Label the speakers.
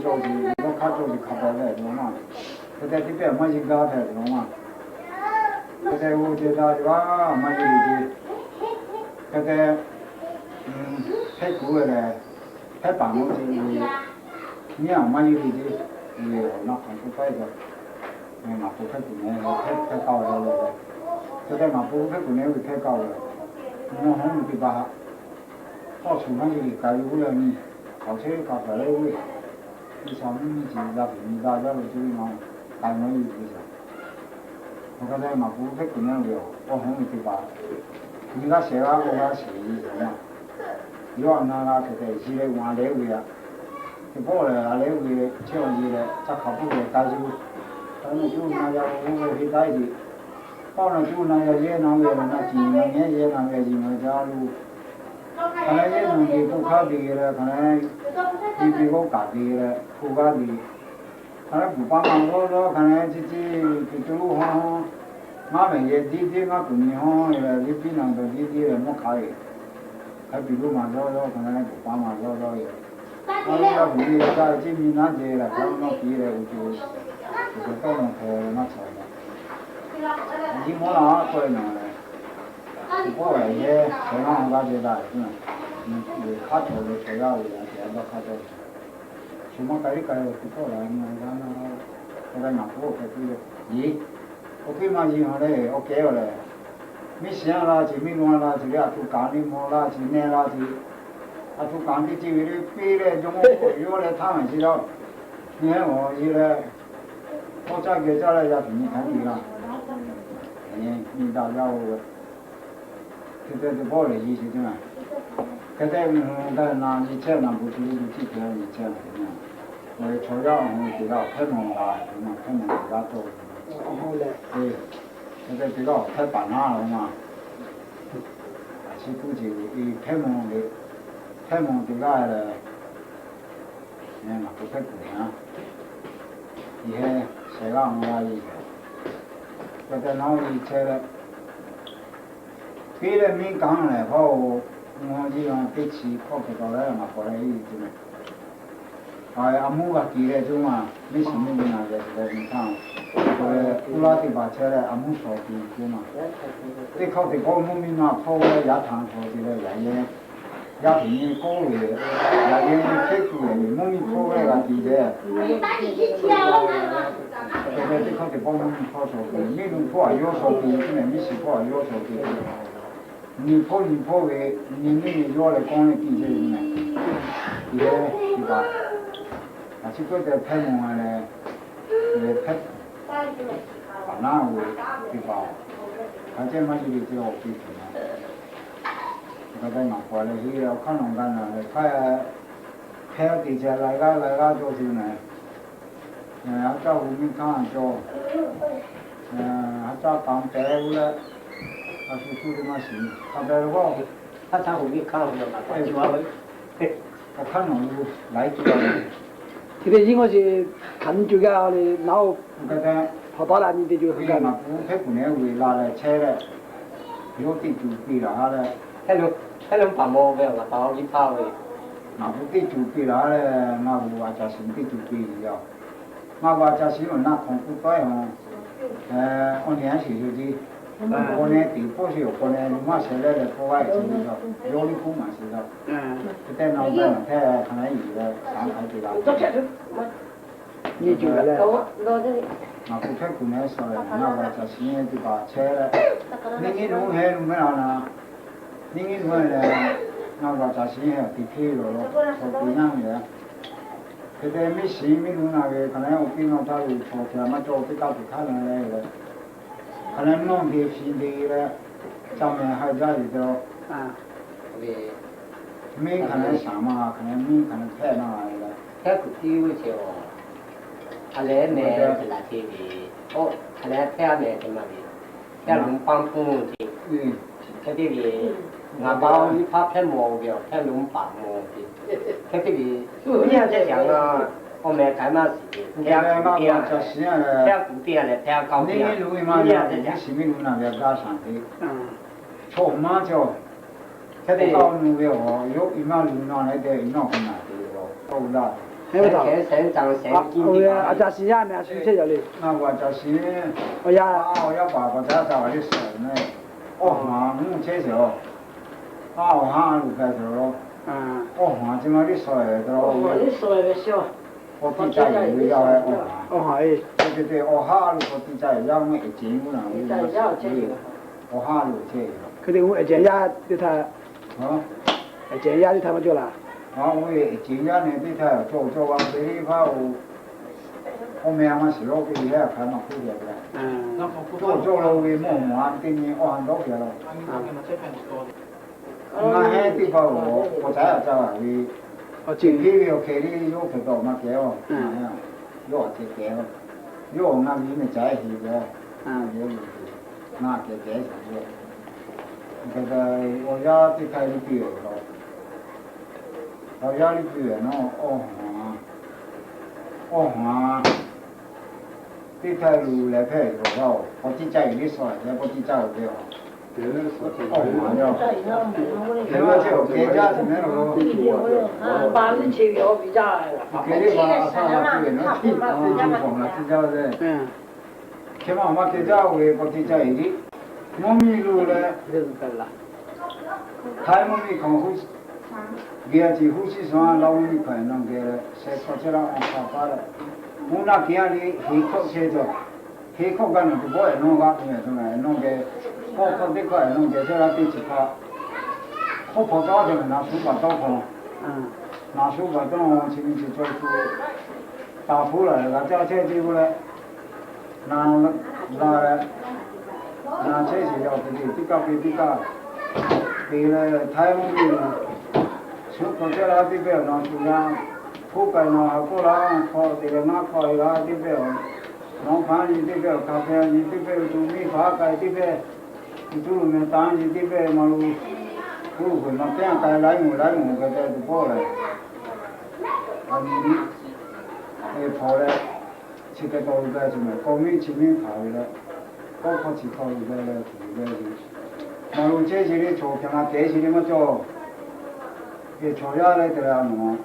Speaker 1: 쪽이 이거 가쪽이 가봐야 되나 그때 집에 뭐지 가야 되나 그때 우리다가 뭐지 그때 해구에 해방어지 그냥 뭐지 이게 나 한국 가이가 내가 부패군에 해가고 그때 나 부패군에 해가고 뭐 하는 게 봐.到处那里改无了你，好车搞出来喂，你上面去那平大家都注意嘛，改没有意思。我刚才嘛不会怎样的，我红的吧，你那写啊我那写意思嘛，要那那个在起来玩来喂啊，就包了来喂，这样子的，这靠不了，但是咱们就那要我会带的，包了就那要也那个那金那也那个金那家路。可能也弄的不靠地了，可能比我家地了，不家地，可能不帮忙我，可能自己就路哈，俺们也弟弟俺闺女哈，也比那个弟弟了没开，还比如嘛可能不帮忙也，俺那闺女在这边那些了，他们那地了就是到那头那草了，你莫拿过来弄了。不会也车上那些的，卡车的车要的，现在卡车，什么改不过来，那个拿不开对的，咦，我给嘛以后嘞，我给了嘞，没想啦，就没弄啦，就俩做干的么啦，就那啦就，做干的就为了背嘞，就我来他们去了，你看我现在，我再给再来家给你看的啦，你大家我。그때 그 뭐래 이시잖아. 그때 나 이제 나 부지를 지켜야 이제 그냥 왜 조야는 내가 해먹어라 그냥 해먹어라 또. 예. 근데 내가 해봤나 아직 굳이 이 해먹는 내가 내가 못했구나. 이해 제가 뭐야 이게. 그때 나 이제别人没讲来好，我这样给起靠不到来嘛，过来一点。哎，阿母个记来种啊，没什么的那个你看，乌拉的把车来阿母烧的种嘛，这靠的高木民嘛，靠来牙糖烧的来牙平的高的，牙平的铁柱的，木民靠来个地的。这靠的高木民靠烧的，没弄破药烧的，现在没洗破药烧的。你破为你要来讲的地些呢，也是吧？啊，这个在拍门啊嘞，也拍，把那个对吧？啊，这嘛就是这个地方嘛。我在那过来去要看农干了，拍地下来个就是呢，还找我们看做，还找当白了。啊，是的嘛行，他的话，
Speaker 2: 他才会看到嘛，他就话
Speaker 1: 他看农路来做的。
Speaker 3: 这个因为是看这个的，然后跑到哪里的就很干
Speaker 1: 嘛。不太不能为拿来车嘞，有地主比拿嘞。
Speaker 2: 还能把毛病啊，把你跑的。
Speaker 1: 那不地主比拿嘞，那我话就是地主比了。那话就是那空不对哦，我联系就是。过年地不是过年，嘛现在的国外知道，有的不嘛知道。在那边他可能有的上海对吧？
Speaker 3: 你就来了。
Speaker 1: 那不太过年说的，那个在新年对吧？车了，你弄还弄没啦？你弄了，那个在新年地铁了，说不一样的。现在没新没弄那个，可能我跟我他有错的，嘛做比较不可能来的。可能弄的新的了，上面还在里头。
Speaker 2: 啊。
Speaker 1: 没可能上嘛，可能没可能太那来了。
Speaker 2: 太不丢就，他来呢是哪些的？哦，他来太呢什么的？太龙帮工的。他这里，俺包一怕太毛病，太龙帮毛的。他这里，你要在讲啊。我们干嘛是？
Speaker 1: 太古典了，
Speaker 2: 太古典了，太高典了。
Speaker 1: 你要是没弄那个打上的，错嘛就，他得搞弄个哦，有一嘛弄那来的，一嘛不拿的哦，够了。
Speaker 3: 还不到。
Speaker 2: 生长生
Speaker 3: 啊，
Speaker 2: 经
Speaker 3: 后来阿
Speaker 2: 济。
Speaker 3: 家新家呢，新车要的。
Speaker 1: 那我就是
Speaker 3: 我呀，
Speaker 1: 我要爸爸家找的事呢，嘛，车上，路开头咯，
Speaker 3: 嗯。
Speaker 1: 嘛，今嘛你说的咯，
Speaker 4: 你说的少，
Speaker 1: 我地价也要的嘛。
Speaker 3: 哎。
Speaker 1: 对，路我地价也要么一斤不能，路这。
Speaker 3: 肯定我一件呀，对他。
Speaker 1: 啊。
Speaker 3: 一件呀，对他们就了。
Speaker 1: 我一件呀，呢对他做完这一块我们嘛是老给他看嘛苦的了。
Speaker 3: 嗯。
Speaker 1: 做了为么给你按多少了？那些地方我才要找你。这批要开的有去到嘛给哦，有这给哦，有那里面在一个，有那给什么？这个我家这开的比较高，我家的比较孬，这条路来拍的话，我地价有的少，我地价有的好。这个就给家怎么了？
Speaker 4: 把你去要比较。
Speaker 1: 给你把上去能听，房了，地价的。
Speaker 3: 嗯。
Speaker 1: 起码嘛，给家为不地价有的，我们路呢，他们没看呼吸，给这呼吸上老没看那个，谁说起来按发了，我那给里黑口车着。黑口干了不过来弄个，什么弄个，我这块弄个这来对起他，我跑早就拿书包刀碰，拿书包刀前面去做出打铺了，那叫车子过来，拿车子要比较，给了台湾的，出口这来这边拿书上，铺盖拿过来，靠这个拿靠来这边。农房里这边咖啡，你这边种米花盖这边，你这路面当你这边马路，路会嘛这样盖来用个在就过来，跑来，去个到个什么，高米前面跑了，高考去考一个马路这些的钞票嘛，这些的嘛叫，给钞下来的了嘛。